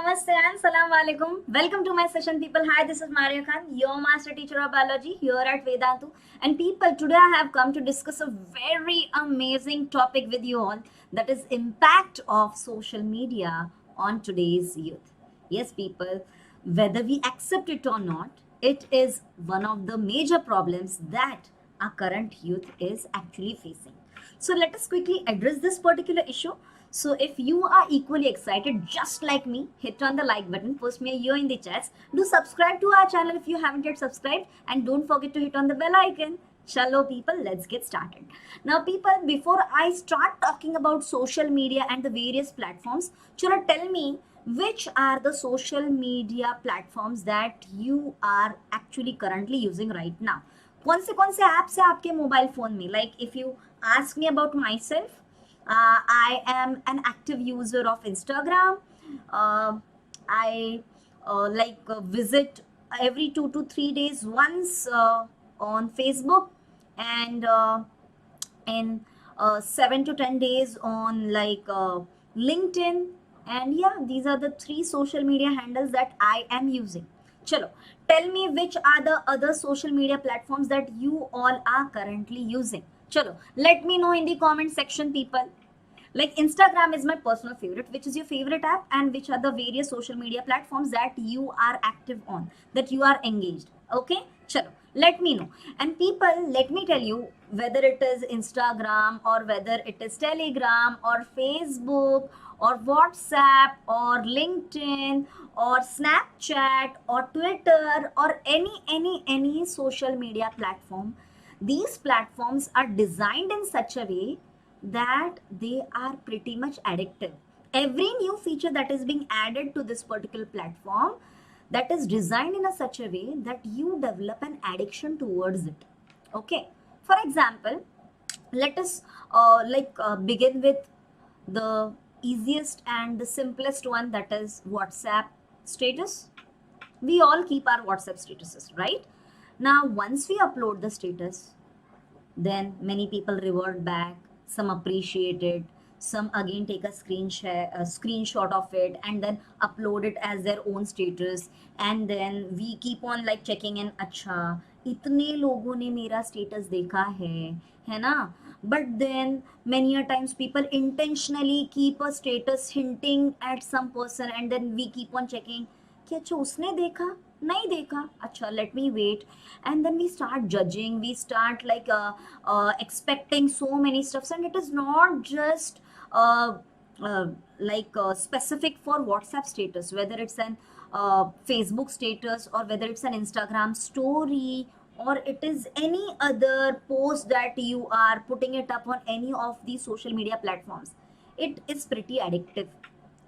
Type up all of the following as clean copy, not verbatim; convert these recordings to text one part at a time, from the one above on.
Namaste and Salam Alaikum. Welcome to my session, people. Hi, this is Maria Khan, your master teacher of biology here at Vedantu. And people, today I have come to discuss a very amazing topic with you all, that is impact of social media on today's youth. Yes, people, whether we accept it or not, it is one of the major problems that our current youth is actually facing. So let us quickly address this particular issue. So if you are equally excited just like me, hit on the like button, post me a year in the chats, do subscribe to our channel if you haven't yet subscribed, and don't forget to hit on the bell icon. Chalo people, let's get started. Now people, before I start talking about social media and the various platforms, chalo tell me which are the social media platforms that you are actually currently using right now. कौन से apps है आपके mobile phone में? Like if you ask me about my self, I am an active user of Instagram. I visit every 2 to 3 days once on Facebook, and in 7 to 10 days on LinkedIn. And yeah, these are the 3 social media handles that I am using. Chalo, tell me which are the other social media platforms that you all are currently using. Chalo, let me know in the comment section, people. Like Instagram is my personal favorite. Which is your favorite app, and which are the various social media platforms that you are active on, that you are engaged? Okay, chalo, let me know. And people, let me tell you, whether it is Instagram or whether it is Telegram or Facebook or WhatsApp or LinkedIn or Snapchat or Twitter or any social media platform, these platforms are designed in such a way that they are pretty much addictive. Every new feature that is being added to this particular platform, that is designed in a such a way that you develop an addiction towards it. Okay, for example, let us begin with the easiest and the simplest one, that is WhatsApp status. We all keep our WhatsApp statuses, right? Now once we upload the status, then many people revert back, some appreciate it, some again take a screenshot of it and then upload it as their own status, and then we keep on like checking in, अच्छा इतने लोगों ने मेरा status देखा है ना? But then many a times people intentionally keep a status hinting at some person, and then we keep on checking कि अच्छा उसने देखा नहीं देखा, अच्छा let me wait, and then we start judging, we start expecting so many stuffs. And it is not just specific for WhatsApp status, whether it's an Facebook status or whether it's an Instagram story or it is any other post that you are putting it up on any of these social media platforms. It is pretty addictive.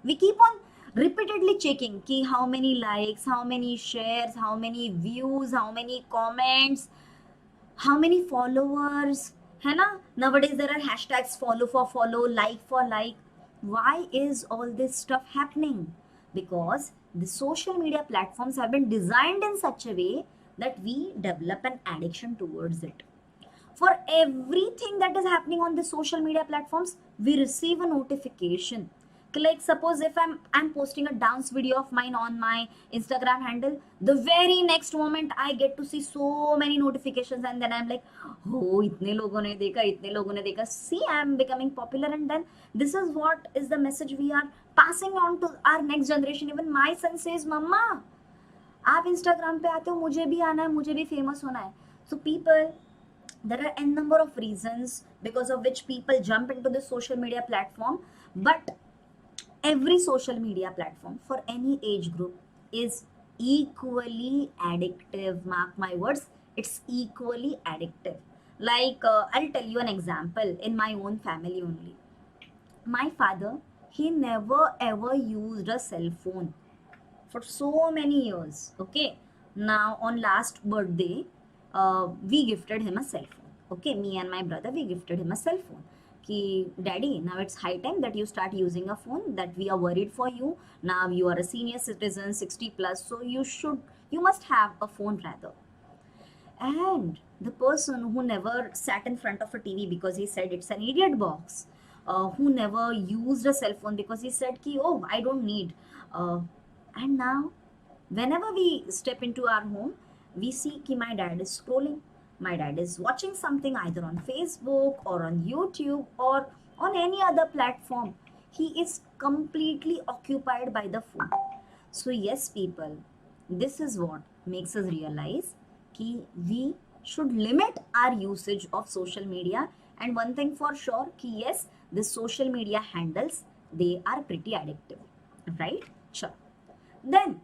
We keep on repeatedly checking ki how many likes, how many shares, how many views, how many comments, how many followers, है ना? Nowadays there are hashtags follow for follow, like for like. Why is all this stuff happening? Because the social media platforms have been designed in such a way that we develop an addiction towards it. For everything that is happening on the social media platforms, we receive a notification. Like suppose if I'm posting a dance video of mine on my Instagram handle, the very next moment I get to see so many notifications, and then I'm like, oh, itne logon ne dekha, itne logon ne dekha. See, I'm becoming popular, and then this is what is the message we are passing on to our next generation. Even my son says, Mama, आप Instagram पे आते हो, मुझे भी आना है, मुझे भी famous होना है. So people, there are n number of reasons because of which people jump into the social media platform, but every social media platform for any age group is equally addictive. Mark my words, it's equally addictive. I'll tell you an example in my own family only. My father, he never ever used a cell phone for so many years. Okay, now on last birthday, we gifted him a cell phone. Okay, me and my brother, we gifted him a cell phone. Ki, Daddy, now it's high time that you start using a phone, that we are worried for you. Now you are a senior citizen, 60 plus, so you must have a phone rather. And the person who never sat in front of a TV because he said it's an idiot box, who never used a cell phone because he said ki, oh, I don't need, And now whenever we step into our home, we see ki my dad is scrolling, my dad is watching something either on Facebook or on YouTube or on any other platform. He is completely occupied by the phone. So yes people, this is what makes us realize ki we should limit our usage of social media. And one thing for sure ki yes, the social media handles, they are pretty addictive, right? Sure. Then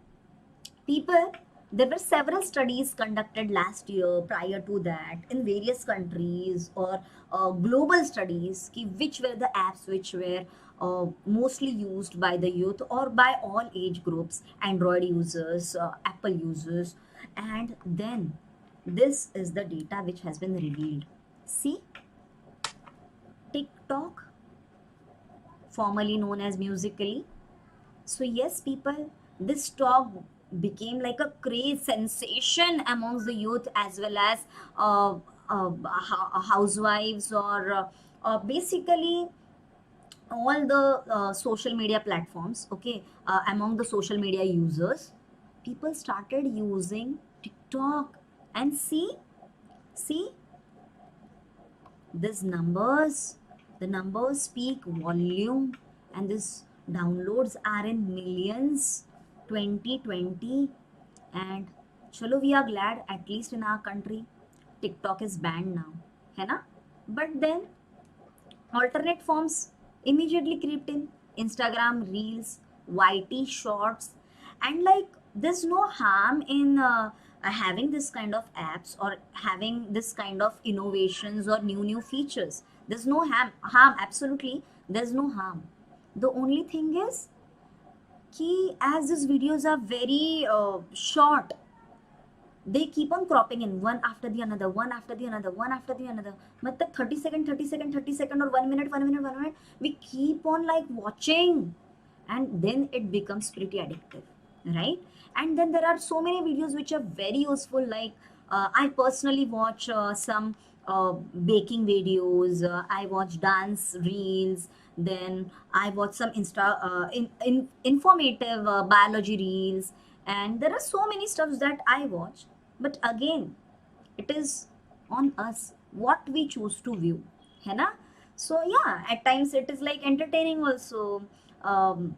people, there were several studies conducted last year prior to that in various countries, or global studies ki which were the apps which were mostly used by the youth or by all age groups, Android users, Apple users. And then this is the data which has been revealed. See, TikTok, formerly known as Musically. So yes, people, this talk became like a craze sensation amongst the youth, as well as housewives, or basically all the social media platforms. Okay, among the social media users, people started using TikTok. And see, these numbers, the numbers speak volume, and this downloads are in millions 2020. And chalo, we are glad at least in our country TikTok is banned now, है ना? But then alternate forms immediately crept in: Instagram Reels, YT Shorts. And like, there's no harm in having this kind of apps or having this kind of innovations or new features. There's no harm, absolutely. There's no harm. The only thing is कि as these videos are very short, they keep on cropping in one after the another, one after the another, one after the another. Matlab 30 second, 30 second, 30 second, or 1 minute, 1 minute, 1 minute. We keep on like watching, and then it becomes pretty addictive, right? And then there are so many videos which are very useful. Like I personally watch some baking videos. I watch dance reels. Then I watch some informative biology reels, and there are so many stuffs that I watch. But again, it is on us what we choose to view, है ना? So yeah, at times it is like entertaining also. um,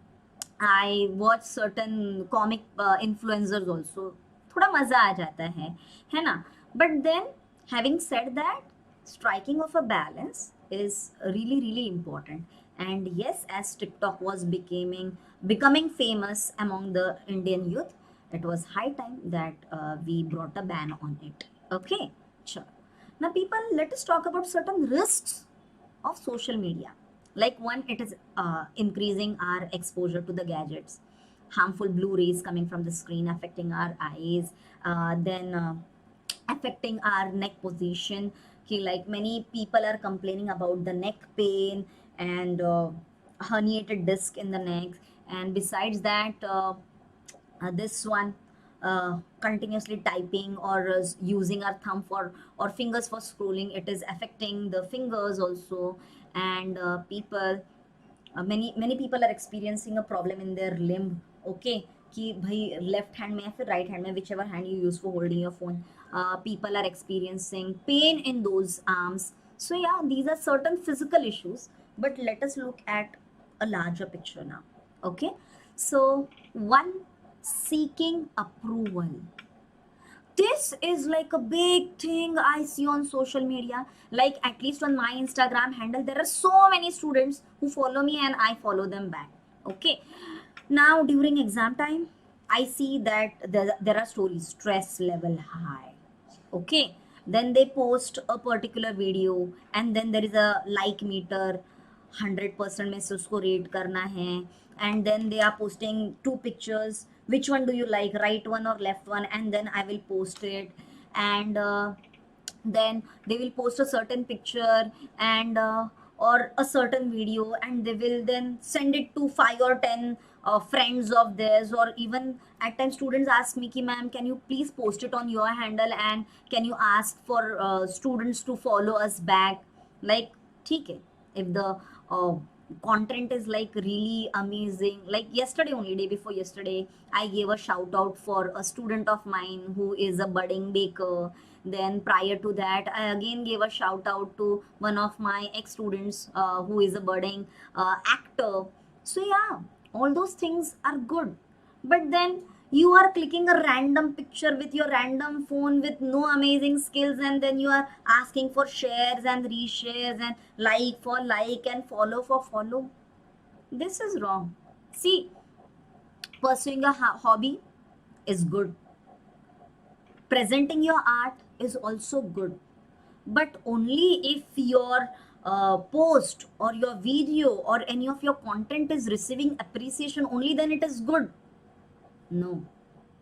I watch certain comic influencers also. थोड़ा मजा आ जाता है ना? But then, having said that, striking of a balance is really important. And yes, as TikTok was becoming famous among the Indian youth, it was high time that we brought a ban on it. Okay, sure. Now, people, let us talk about certain risks of social media. Like one, it is increasing our exposure to the gadgets, harmful blue rays coming from the screen affecting our eyes, then affecting our neck position. Like many people are complaining about the neck pain and herniated disc in the neck. And besides that, this one, continuously typing or using our thumb for or fingers for scrolling, it is affecting the fingers also. And many people are experiencing a problem in their limb. Okay, कि भाई left hand में या फिर right hand में, which ever hand you use for holding your phone, people are experiencing pain in those arms. So yeah, these are certain physical issues. But let us look at a larger picture now. Okay, so one, seeking approval. This is like a big thing I see on social media. Like, at least on my Instagram handle, there are so many students who follow me and I follow them back. Okay, now during exam time, I see that there are stories, stress level high. Okay, then they post a particular video, and then there is a like meter, 100% में से उसको rate करना है. And then they are posting two pictures, which one do you like, right one or left one, and then I will post it. And then they will post a certain picture and or a certain video, and they will then send it to 5 or 10 friends of theirs. Or even at times students ask me ki ma'am, can you please post it on your handle, and can you ask for students to follow us back. Like, ठीक है, if the content is like really amazing. Like yesterday only, day before yesterday, I gave a shout out for a student of mine who is a budding baker. Then prior to that, I again gave a shout out to one of my ex students who is a budding actor. So yeah, all those things are good, but then you are clicking a random picture with your random phone with no amazing skills, and then you are asking for shares and reshares and like for like and follow for follow. This is wrong. See, pursuing a hobby is good, presenting your art is also good, but only if your post or your video or any of your content is receiving appreciation, only then it is good. No,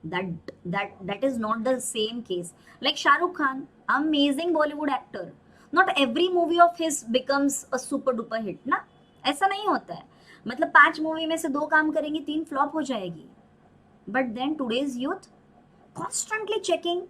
that is not the same case. Like Shah Rukh Khan, amazing Bollywood actor. Not every movie of his becomes a super duper hit ना, ऐसा नहीं होता है. मतलब 5 movie में से 2 काम करेंगे, 3 फ्लॉप हो जाएगी. But then today's youth constantly checking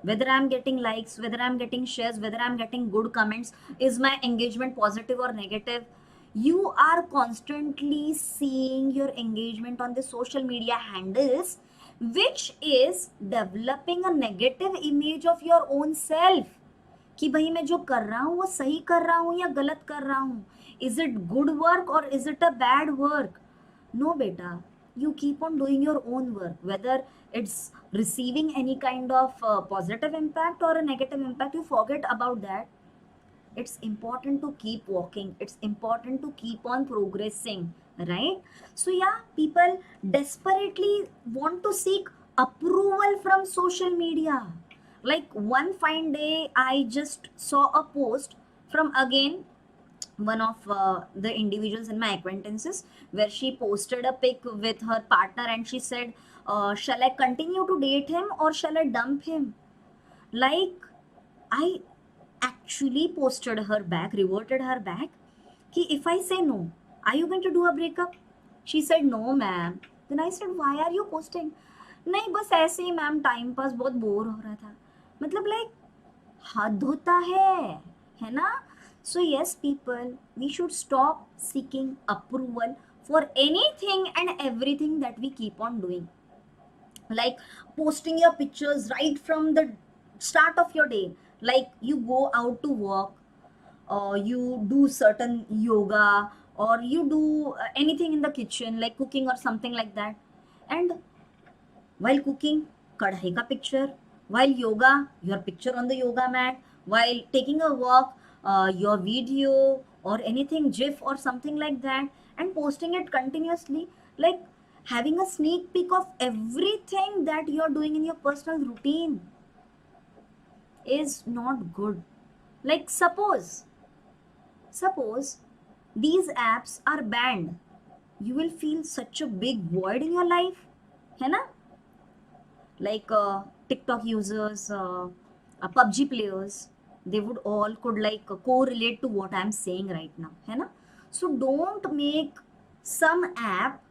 whether I'm getting likes, whether I'm getting shares, whether I'm getting good comments, is my engagement positive or negative. You are constantly seeing your engagement on the social media handles, which is developing a negative image of your own self. कि भाई मैं जो कर रहा हूँ वो सही कर रहा हूँ या गलत कर रहा हूँ. Is it good work or is it a bad work? No, beta. You keep on doing your own work, whether it's receiving any kind of positive impact or a negative impact. You forget about that. It's important to keep walking. It's important to keep on progressing, right? So yeah, people desperately want to seek approval from social media. Like one fine day, I just saw a post from again one of the individuals in my acquaintances, where she posted a pic with her partner and she said, shall I continue to date him or shall I dump him? Like, I actually posted her back, reverted her back, कि if I say no, are you going to do a breakup? She said no ma'am. Then I said why are you posting? नहीं बस ऐसे ही ma'am, time pass, बहुत bore हो रहा था. मतलब like हद होता है ना. So yes, people, we should stop seeking approval for anything and everything that we keep on doing. Like posting your pictures right from the start of your day. Like you go out to work, or you do certain yoga, or you do anything in the kitchen, like cooking or something like that. And while cooking, kadhai ka picture. While yoga, your picture on the yoga mat. While taking a walk, your video or anything, GIF or something like that, and posting it continuously. Like having a sneak peek of everything that you're doing in your personal routine is not good. Like suppose these apps are banned, you will feel such a big void in your life, है ना. Like TikTok users, PUBG players, they would all could like correlate to what I'm saying right now, है ना. So don't make some app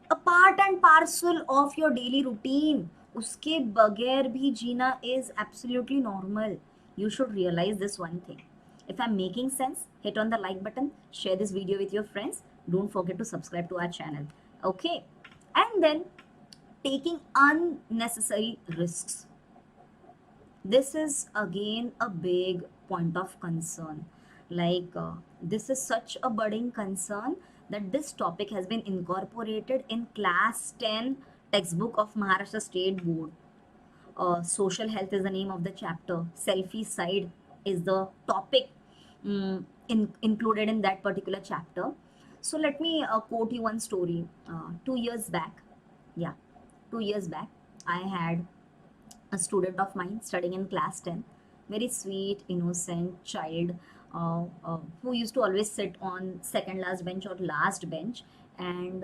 a part and parcel of your daily routine. उसके बगैर भी जीना is absolutely normal. You should realize this one thing. If I'm making sense, hit on the like button, share this video with your friends. Don't forget to subscribe to our channel. Okay. And then taking unnecessary risks. This is again a big point of concern. Like this is such a budding concern that this topic has been incorporated in class 10 textbook of Maharashtra State Board. Social health is the name of the chapter. Selfie side is the topic included in that particular chapter. So let me quote you one story. 2 years back, yeah, 2 years back, I had a student of mine studying in class 10, very sweet, innocent child, who used to always sit on second last bench or last bench, and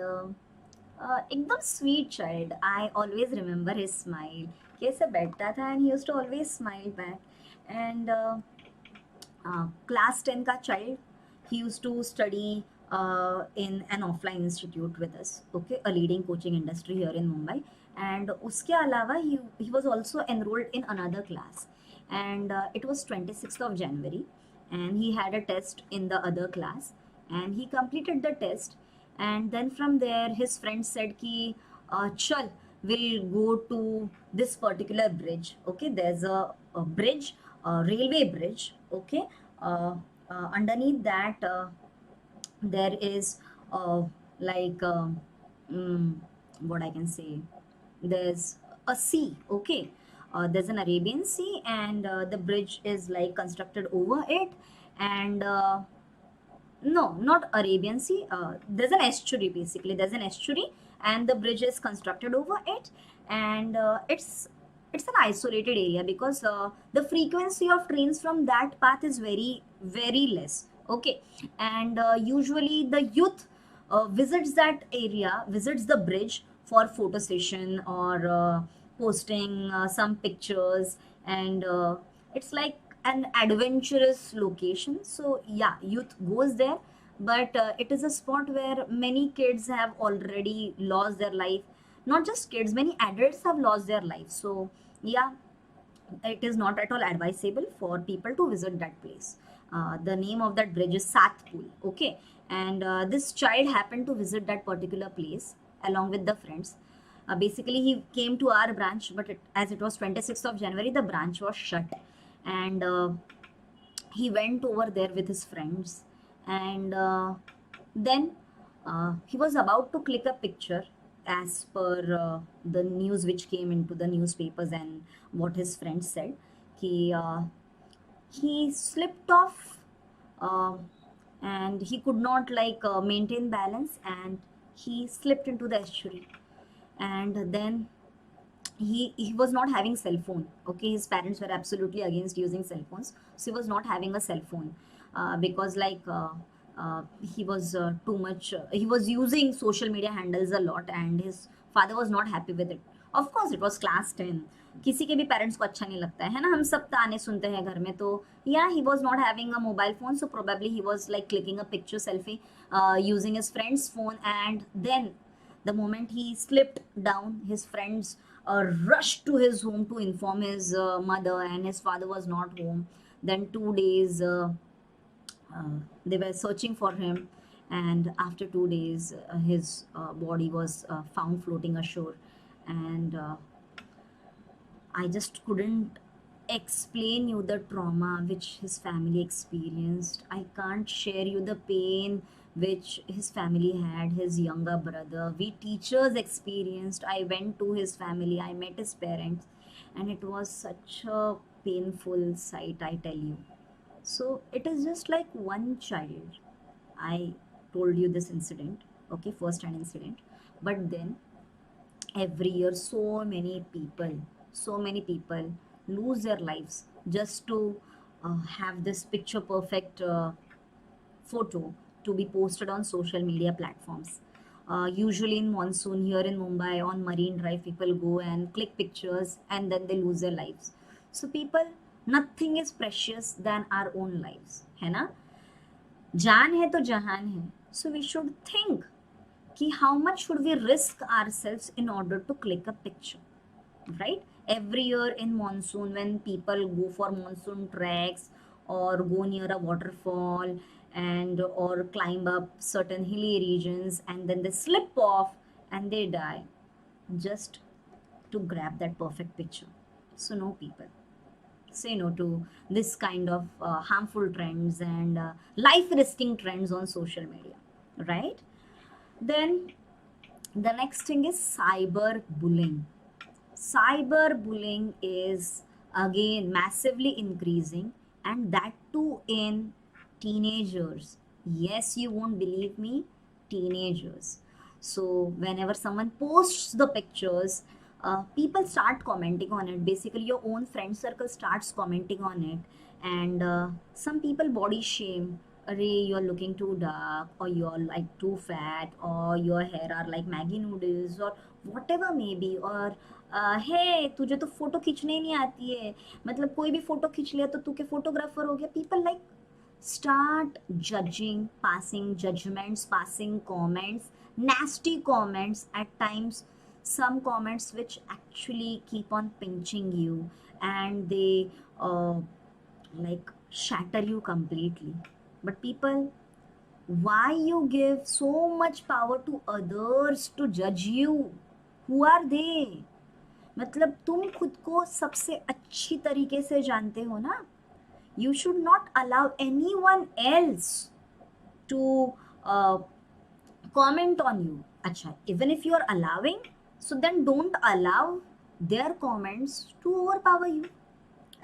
एकदम sweet child. I always remember his smile, कैसे बैठता था and he used to always smile back. And class 10 का child, he used to study in an offline institute with us, okay, a leading coaching industry here in Mumbai. And उसके अलावा he was also enrolled in another class, and it was 26th of January, and he had a test in the other class, and he completed the test. And then from there his friend said ki chal, we'll go to this particular bridge. Okay, there's a bridge, a railway bridge. Okay, uh, underneath that there is like mm, what I can say, there's a sea. Okay, there's an Arabian Sea, and the bridge is like constructed over it. And no, not Arabian Sea. There's an estuary basically. There's an estuary, and the bridge is constructed over it, and it's an isolated area because the frequency of trains from that path is very less. Okay, and usually the youth visits that area, visits the bridge for photo session or posting some pictures, and it's like an adventurous location. So yeah, youth goes there, but it is a spot where many kids have already lost their life. Not just kids, many adults have lost their life. So yeah, it is not at all advisable for people to visit that place. The name of that bridge is Satpul. Okay, and this child happened to visit that particular place along with the friends. Basically, he came to our branch, but as it was 26th of January, the branch was shut, and he went over there with his friends, and then he was about to click a picture as per the news which came into the newspapers and what his friends said. He slipped off, uh, and he could not like maintain balance, and he slipped into the estuary. And then he was not having cell phone. Okay, his parents were absolutely against using cell phones, so he was not having a cell phone because like he was too much he was using social media handles a lot, and his father was not happy with it. Of course, it was class 10, किसी के भी parents को अच्छा नहीं लगता है ना, हम सब ताने सुनते हैं घर में. तो yeah, he was not having a mobile phone, so probably he was like clicking a picture selfie using his friend's phone. And then the moment he slipped down, his friends rushed to his home to inform his mother, and his father was not home. Then 2 days they were searching for him, and after 2 days his body was found floating ashore. And I just couldn't explain you the trauma which his family experienced. I can't share you the pain which his family had, his younger brother. We teachers experienced. I went to his family, I met his parents, and it was such a painful sight, I tell you. So it is just like one child. I told you this incident, okay, first hand incident. But then every year so many people lose their lives just to have this picture perfect photo to be posted on social media platforms. Usually in monsoon here in Mumbai on Marine Drive, people go and click pictures and then they lose their lives. So people, nothing is precious than our own lives, है ना? जान है तो जहान है. So we should think कि how much should we risk ourselves in order to click a picture, right? Every year in monsoon, when people go for monsoon treks or go near a waterfall and or climb up certain hilly regions, and then they slip off and they die just to grab that perfect picture. So no, people, say no to this kind of harmful trends and life risking trends on social media, right? Then the next thing is cyber bullying. Cyberbullying is again massively increasing, and that too in teenagers. Yes, you won't believe me, teenagers. So, whenever someone posts the pictures, people start commenting on it. Basically, your own friend circle starts commenting on it, and some people body shame. Array, you're looking too dark, or you're like too fat, or your hair are like Maggie noodles, or whatever may be. Or हे तुझे तो photo खींचने ही नहीं आती है, मतलब कोई भी photo खींच लिया तो तू के फोटोग्राफर हो गया. People like start judging, passing judgments, passing comments, nasty comments at times, some comments which actually keep on pinching you, and they like shatter you completely. But people, Why you give so much power to others to judge you? Who are they? मतलब तुम खुद को सबसे अच्छी तरीके से जानते हो ना. You should not allow anyone else to uh, comment on you. Acha, even if you are allowing, so then don't allow their comments to overpower you.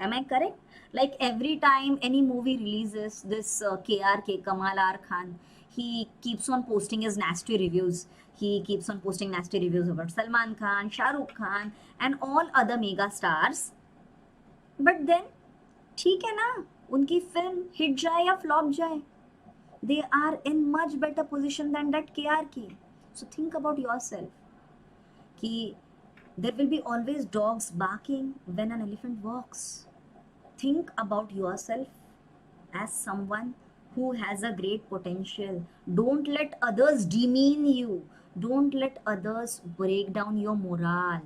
Am I correct? Like every time any movie releases, this KRK, Kamal R. Khan, he keeps on posting his nasty reviews. He keeps on posting nasty reviews about Salman Khan, Shah Rukh Khan, and all other mega stars. But then, ठीक है ना, उनकी film hit जाए या flop जाए, they are in much better position than that KRK. So think about yourself. कि there will be always dogs barking when an elephant walks. Think about yourself as someone who has a great potential. Don't let others demean you. Don't let others break down your morale.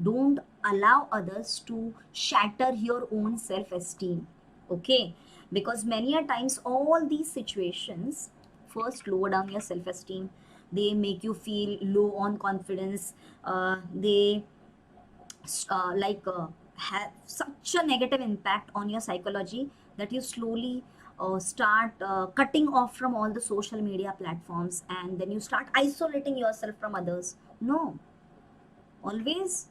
Don't allow others to shatter your own self esteem. Okay? Because many a times, all these situations first lower down your self esteem. They make you feel low on confidence. They have such a negative impact on your psychology that you slowly start cutting off from all the social media platforms, and then you start isolating yourself from others. No, always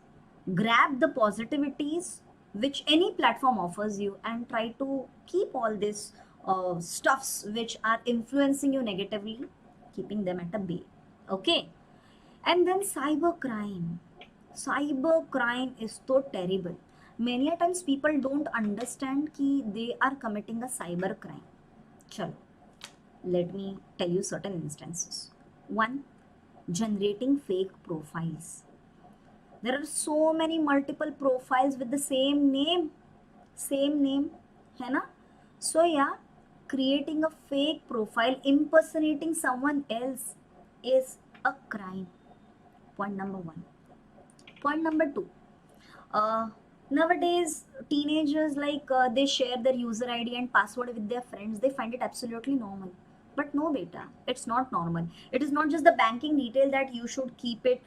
grab the positivities which any platform offers you and try to keep all this stuffs which are influencing you negatively, keeping them at a bay. Okay. And then cybercrime. Cybercrime is so terrible. Many a times people don't understand कि they are committing a cybercrime. Chalo, let me tell you certain instances. One, generating fake profiles. There are so many multiple profiles with the same name, है ना? So yeah, creating a fake profile, impersonating someone else is a crime. Point number one. Point number two. Nowadays, teenagers they share their user ID and password with their friends. They find it absolutely normal. But no, beta, it's not normal. It is not just the banking detail that you should keep it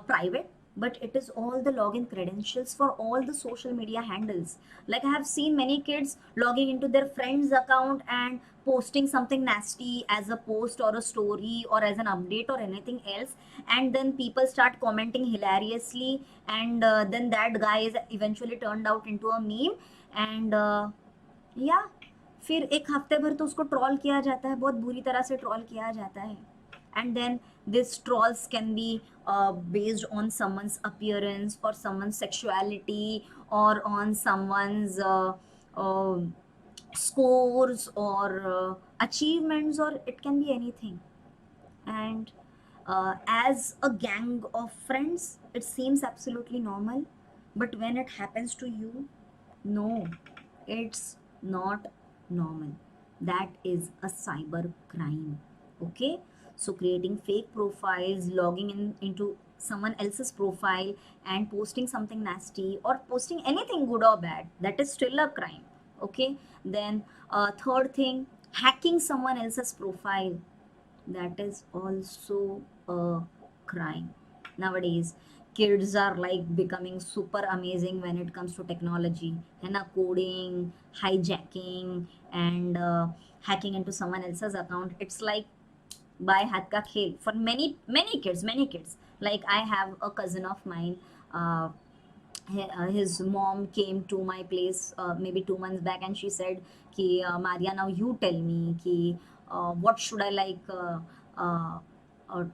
private, but it is all the login credentials for all the social media handles. Like I have seen many kids logging into their friend's account and posting something nasty as a post or a story or as an update or anything else, and then people start commenting hilariously, and then that guy is eventually turned out into a meme, and yeah, फिर एक हफ्ते भर तो उसको troll किया जाता है, बहुत बुरी तरह से ट्रॉल किया जाता है. And then these trolls can be based on someone's appearance or someone's sexuality or on someone's uh, scores or achievements, or it can be anything. And as a gang of friends, it seems absolutely normal, but when it happens to you, no, it's not normal. That is a cyber crime. Okay, so creating fake profiles, logging into someone else's profile and posting something nasty or posting anything good or bad, that is still a crime. Okay, then third thing, hacking someone else's profile, that is also a crime. Nowadays, kids are like becoming super amazing when it comes to technology, है ना? Coding, hijacking, and hacking into someone else's account. It's like by हाथ का खेल for many kids. Like I have a cousin of mine. His mom came to my place maybe 2 months back, and she said कि Maria, now you tell me कि what should I uh, uh,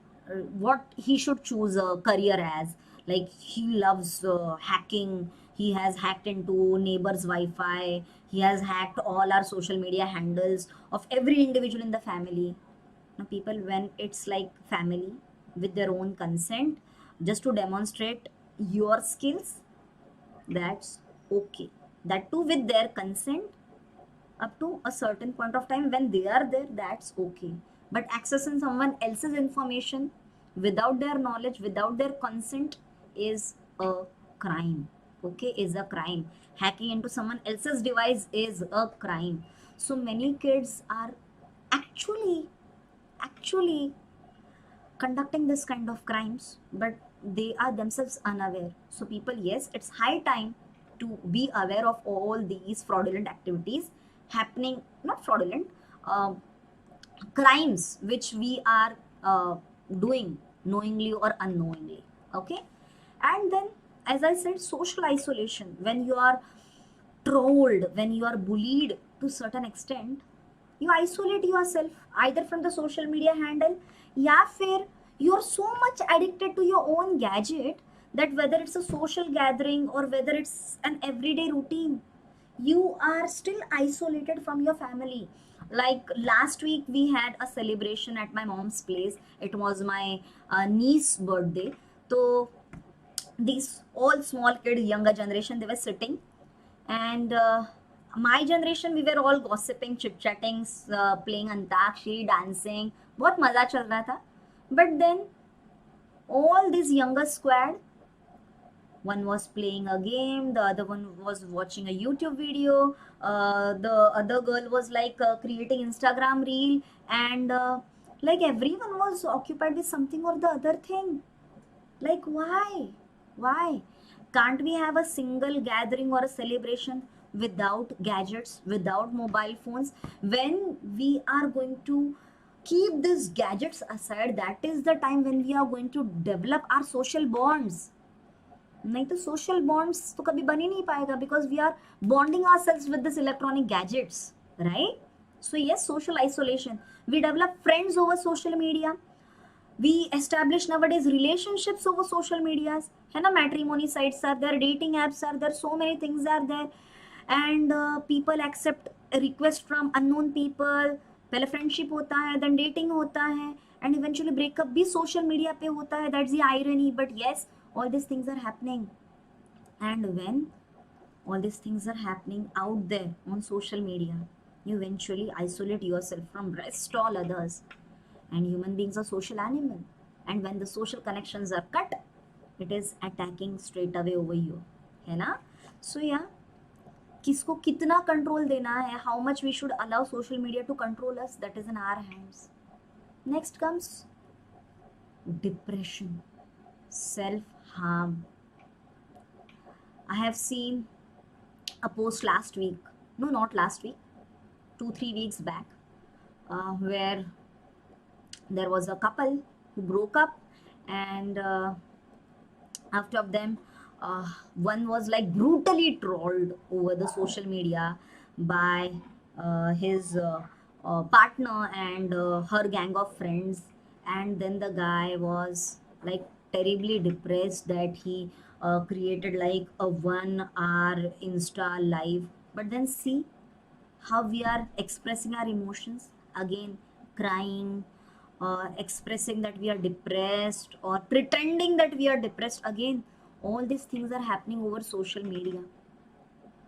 what he should choose a career as. Like he loves hacking. He has hacked into neighbor's Wi-Fi. He has hacked all our social media handles of every individual in the family. Now people, when it's like family with their own consent, just to demonstrate your skills, that's okay. That too with their consent, up to a certain point of time. When they are there, that's okay. But accessing someone else's information without their knowledge, without their consent, is a crime. Okay, is a crime. Hacking into someone else's device is a crime. So many kids are actually actually conducting this kind of crimes, but they are themselves unaware. So people, yes, it's high time to be aware of all these fraudulent activities happening, not fraudulent, um, crimes which we are doing knowingly or unknowingly. Okay. And then, as I said, social isolation, when you are trolled, when you are bullied to certain extent, you isolate yourself either from the social media handle, या फिर you are so much addicted to your own gadget that whether it's a social gathering or whether it's an everyday routine, you are still isolated from your family. Like last week we had a celebration at my mom's place. It was my niece's birthday. So these all small kids, younger generation, they were sitting, and my generation, we were all gossiping, chit chatting, playing antakshari, dancing. बहुत मजा चल रहा था. But then all this younger squad, one was playing a game, the other one was watching a YouTube video, the other girl was like creating Instagram reel, and like everyone was occupied with something or the other thing. Like, why can't we have a single gathering or a celebration without gadgets, without mobile phones? When we are going to keep these gadgets aside, that is the time when we are going to develop our social bonds. नहीं तो social bonds तो कभी बन ही नहीं पाएगा, because we are bonding ourselves with this electronic gadgets, right? So yes, social isolation. We develop friends over social media. We establish nowadays relationships over social medias, है ना? Matrimony sites are there, dating apps are there, so many things are there, and people accept a request from unknown people. पहले friendship होता है, then dating होता है, and eventually breakup भी social media पे होता है. That's the irony. But yes, all these things are happening, and when all these things are happening out there on social media, you eventually isolate yourself from rest all others. And human beings are social animal, and when the social connections are cut, it is attacking straight away over you, है ना? So yeah, किसको कितना control देना है, how much we should allow social media to control us, that is in our hands. Next comes depression, self-harm. I have seen a post last week, no, not last week, 2-3 weeks back, where there was a couple who broke up, and after of them, one was like brutally trolled over the social media by his partner and her gang of friends. And then the guy was like terribly depressed that he created like a 1 hour Insta live. But then see how we are expressing our emotions, again crying, expressing that we are depressed, or pretending that we are depressed. Again, all these things are happening over social media.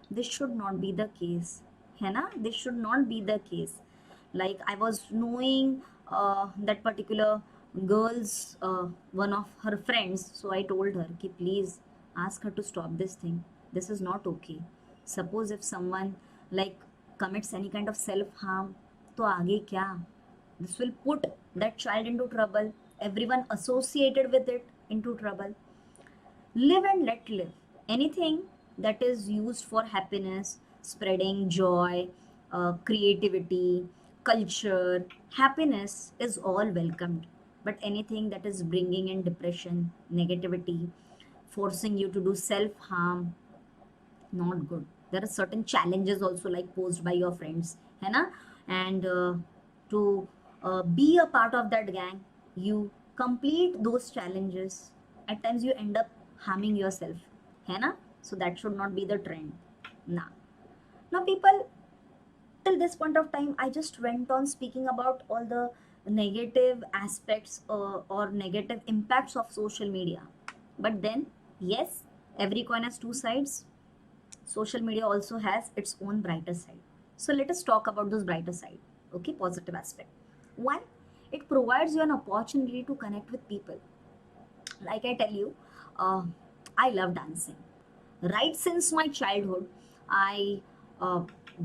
This should not be the case, है ना? This should not be the case. Like I was knowing that particular girl's one of her friends, so I told her कि please ask her to stop this thing. This is not okay. Suppose if someone like commits any kind of self-harm, तो आगे क्या? This will put that child into trouble, everyone associated with it into trouble. Live and let live. Anything that is used for happiness, spreading joy, creativity, culture, happiness is all welcomed. But anything that is bringing in depression, negativity, forcing you to do self harm, not good. There are certain challenges also like posed by your friends, है ना? And to be a part of that gang, you complete those challenges. At times you end up harming yourself, है ना? So that should not be the trend. Now people, till this point of time, I just went on speaking about all the negative aspects or negative impacts of social media. But then, yes, every coin has two sides. Social media also has its own brighter side. So let us talk about this brighter side. Okay, positive aspect. One, it provides you an opportunity to connect with people. Like I tell you, I love dancing. Right since my childhood, I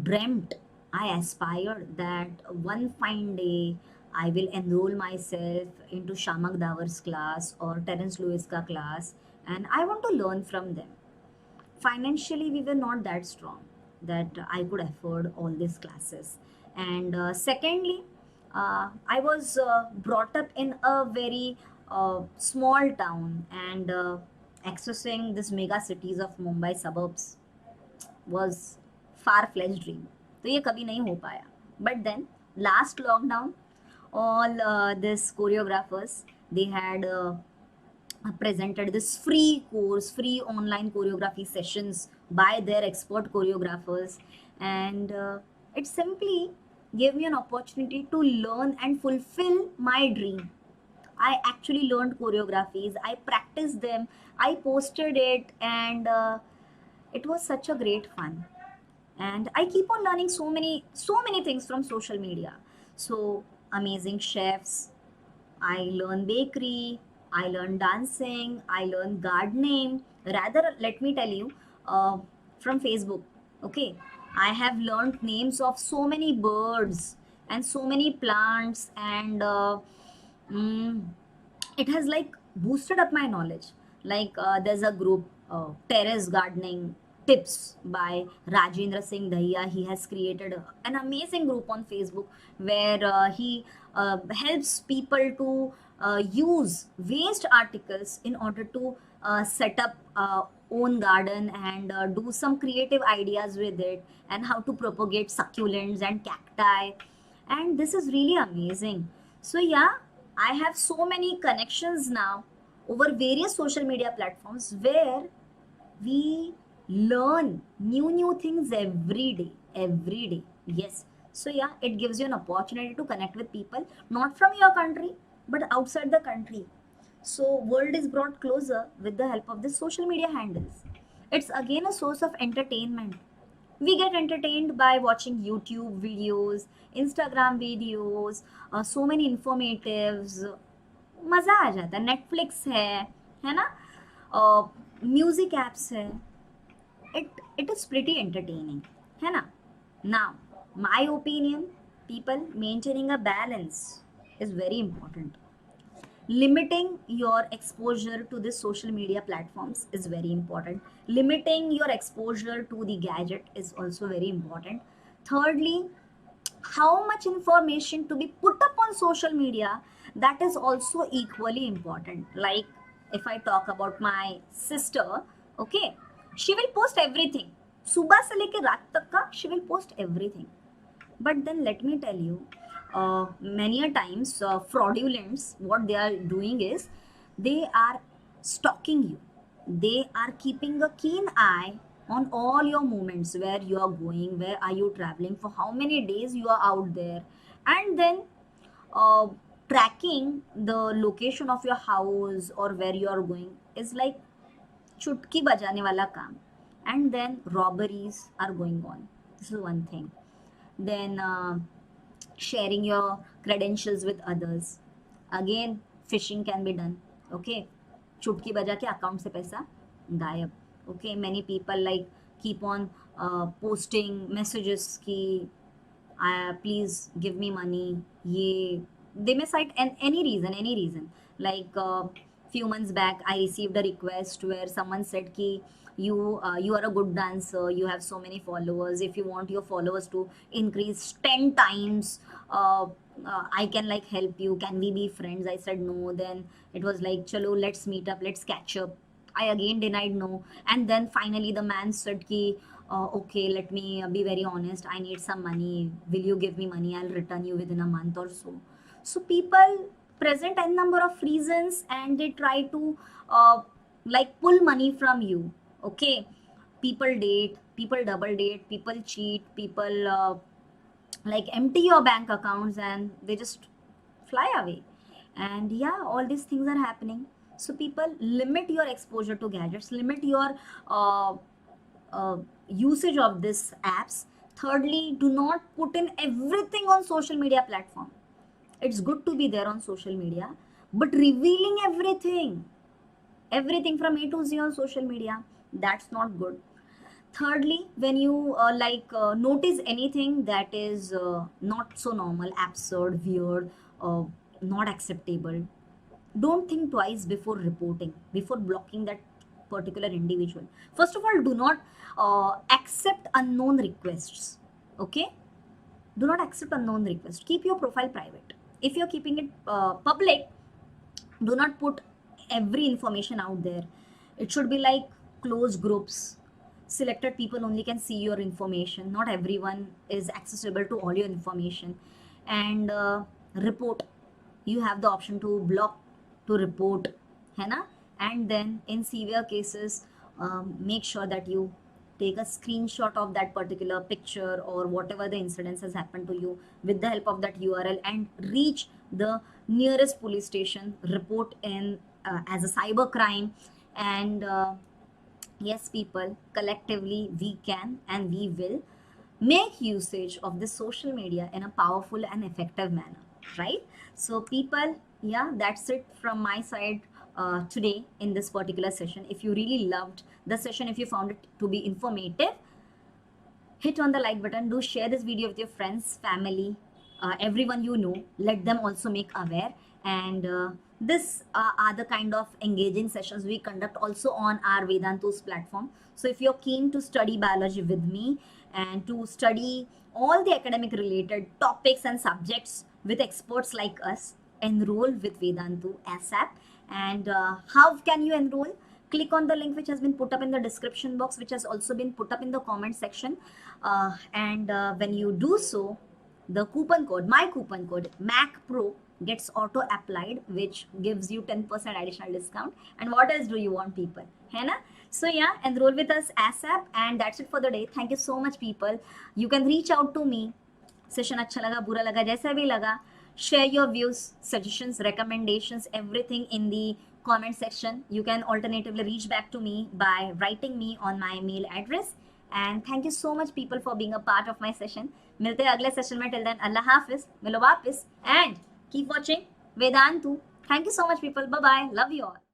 dreamt, I aspired that one fine day I will enroll myself into Shamak Davar's class or Terence Lewis ka class, and I want to learn from them. Financially we were not that strong that I could afford all these classes. And secondly, I was brought up in a very small town, and accessing this mega cities of Mumbai suburbs was far fetched dream. तो ये कभी नहीं हो पाया. But then last lockdown, all this choreographers, they had presented this free course, free online choreography sessions by their expert choreographers, and it simply gave me an opportunity to learn and fulfill my dream. I actually learned choreographies, I practiced them, I posted it, and it was such a great fun. And I keep on learning so many things from social media. So amazing chefs, I learn bakery, I learn dancing, I learn gardening. Rather, let me tell you, from Facebook, okay, I have learned names of so many birds and so many plants, and mm, it has like boosted up my knowledge. Like there's a group, Terrace Gardening Tips by Rajendra Singh Dahiya. He has created an amazing group on Facebook where he helps people to use waste articles in order to set up own garden, and do some creative ideas with it, and how to propagate succulents and cacti. And this is really amazing. So yeah, I have so many connections now over various social media platforms where we learn new things every day. Yes. So yeah, it gives you an opportunity to connect with people not from your country but outside the country. So world is brought closer with the help of the social media handles. It's again a source of entertainment. We get entertained by watching YouTube videos, Instagram videos, so many informatives. मज़ा आ जाता है. Netflix है ना, music apps है. It is pretty entertaining, है ना. Now, my opinion, people maintaining a balance is very important. Limiting your exposure to the social media platforms is very important. Limiting your exposure to the gadget is also very important. Thirdly, how much information to be put up on social media, that is also equally important. Like if I talk about my sister, okay, she will post everything. सुबह से लेके रात तक का she will post everything. But then let me tell you, many a times fraudulents, what they are doing is they are stalking you. They are keeping a keen eye on all your movements, where you are going, where are you traveling, for how many days you are out there, and then uh, tracking the location of your house or where you are going is like चुटकी बजाने वाला काम. And then robberies are going on. This is one thing. Then sharing your credentials with others. Again, phishing can be done. Okay, चुटकी बजा के account से पैसा गायब. Okay, many people like keep on posting messages ki please give me money. ये they may cite any reason. Like few months back, I received a request where someone said ki you are a good dancer, you have so many followers, if you want your followers to increase 10 times, I can like help you, can we be friends? I said no. Then it was like chalo, let's meet up, let's catch up. I again denied no. And then finally the man said ki okay, let me be very honest, I need some money, will you give me money, I'll return you within a month or so. So people present n number of reasons, and they try to like pull money from you. Okay, people date, people double date, people cheat, people like empty your bank accounts, and they just fly away. And yeah, all these things are happening. So people, limit your exposure to gadgets, limit your uh, usage of these apps. Thirdly, do not put in everything on social media platform. It's good to be there on social media, but revealing everything from A to Z on social media, that's not good. Thirdly, when you notice anything that is not so normal, absurd, weird, not acceptable. Don't think twice before reporting, before blocking that particular individual. First of all, do not accept unknown requests. Okay, do not accept unknown requests. Keep your profile private. If you're keeping it public, do not put every information out there. It should be like closed groups. Selected people only can see your information. Not everyone is accessible to all your information. And report, you have the option to block, to report, है ना. And then in severe cases, make sure that you take a screenshot of that particular picture or whatever the incident has happened to you with the help of that URL, and reach the nearest police station, report in as a cyber crime. And yes, people, collectively we can and we will make usage of this social media in a powerful and effective manner, right? So people, yeah, that's it from my side today in this particular session. If you really loved the session, if you found it to be informative, hit on the like button. Do share this video with your friends, family, everyone you know. Let them also make aware. And this are the kind of engaging sessions we conduct also on our Vedantu's platform. So if you're keen to study biology with me and to study all the academic related topics and subjects with experts like us, enroll with Vedantu ASAP. And how can you enroll? Click on the link which has been put up in the description box, which has also been put up in the comment section. And when you do so, the coupon code, my coupon code MACPRO, gets auto applied, which gives you 10% additional discount. And what else do you want, people? है ना? So yeah, enroll with us ASAP. And that's it for the day. Thank you so much, people. You can reach out to me. Session अच्छा लगा, बुरा लगा, जैसा भी लगा. Share your views, suggestions, recommendations, everything in the comment section. You can alternatively reach back to me by writing me on my mail address. And thank you so much, people, for being a part of my session. मिलते हैं अगले session में. Till then, अल्लाह हाफिज, मिलो वापिस, and keep watching Vedantu. Thank you so much, people. Bye bye. Love you all.